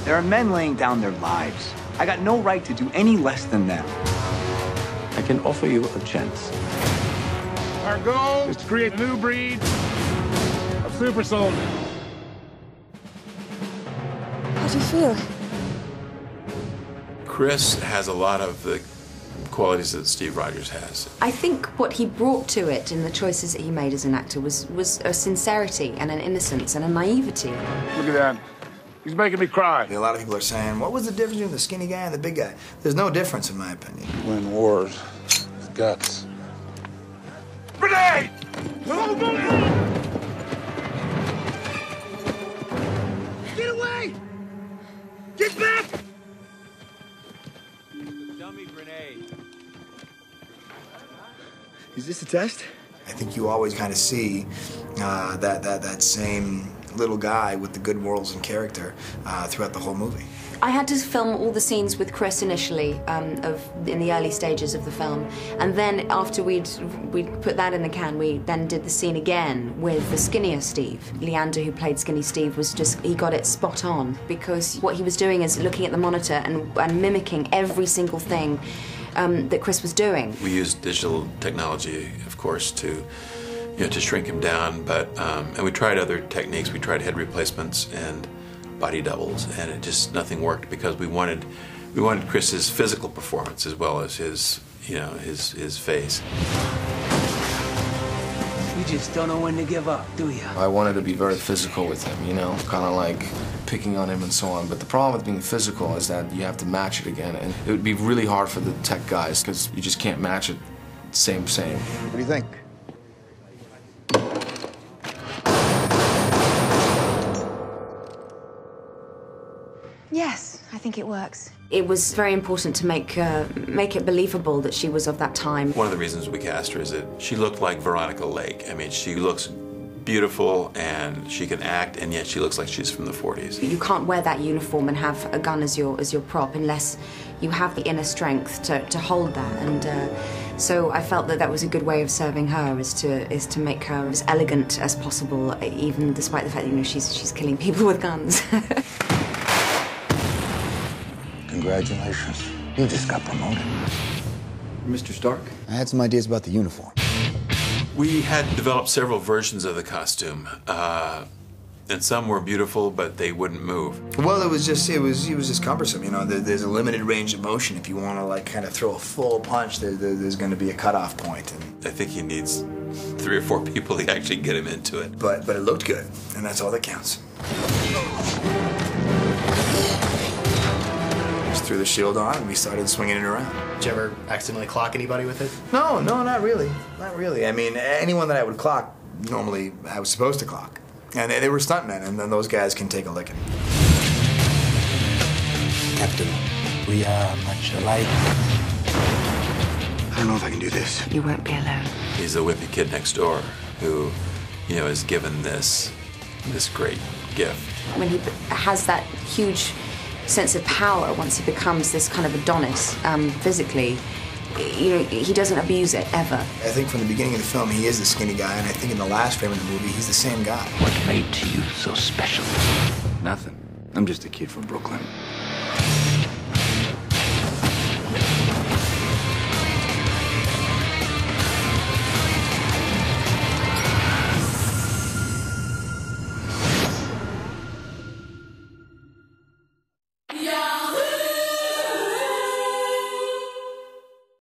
There are men laying down their lives. I got no right to do any less than them. I can offer you a chance. Our goal is to create a new breed of super soldier. How do you feel? Chris has a lot of the qualities that Steve Rogers has. I think what he brought to it in the choices that he made as an actor was a sincerity and an innocence and a naivety. Look at that. He's making me cry. A lot of people are saying, what was the difference between the skinny guy and the big guy? There's no difference, in my opinion. Win wars with guts. Grenade! Get away! Get back! Dummy grenade. Is this a test? I think you always kind of see that same little guy with the good morals and character throughout the whole movie. I had to film all the scenes with Chris initially, in the early stages of the film, and then after we'd put that in the can, we then did the scene again with the skinnier Steve. Leander, who played Skinny Steve, he got it spot on, because what he was doing is looking at the monitor and mimicking every single thing that Chris was doing. We used digital technology, of course, to shrink him down, but and we tried other techniques. We tried head replacements and body doubles, and nothing worked, because we wanted Chris's physical performance as well as his face. You just don't know when to give up, do you? I wanted to be very physical with him, kind of like picking on him and so on. But the problem with being physical is that you have to match it again, and it would be really hard for the tech guys, because you just can't match it same. What do you think? Yes, I think it works. It was very important to make it believable that she was of that time. One of the reasons we cast her is that she looked like Veronica Lake. I mean, she looks beautiful and she can act, and yet she looks like she's from the 40s. You can't wear that uniform and have a gun as your prop unless you have the inner strength to hold that. And so I felt that was a good way of serving her, is to make her as elegant as possible, even despite the fact that she's killing people with guns. Congratulations. You just got promoted. Mr. Stark? I had some ideas about the uniform. We had developed several versions of the costume, and some were beautiful, but they wouldn't move. Well, it was just cumbersome. There's a limited range of motion. If you want to kind of throw a full punch, there's going to be a cutoff point. And I think he needs 3 or 4 people to actually get him into it. But it looked good, and that's all that counts. Just threw the shield on, and we started swinging it around. Did you ever accidentally clock anybody with it? No, not really. Not really. I mean, anyone that I would clock, normally I was supposed to clock. And they were stuntmen, and then those guys can take a licking. Captain, we are much alike. I don't know if I can do this. You won't be alone. He's the wimpy kid next door who, is given this great gift. When he has that huge sense of power, once he becomes this kind of Adonis physically, he doesn't abuse it, ever. I think from the beginning of the film, he is the skinny guy, and I think in the last frame of the movie, he's the same guy. What made you so special? Nothing. I'm just a kid from Brooklyn.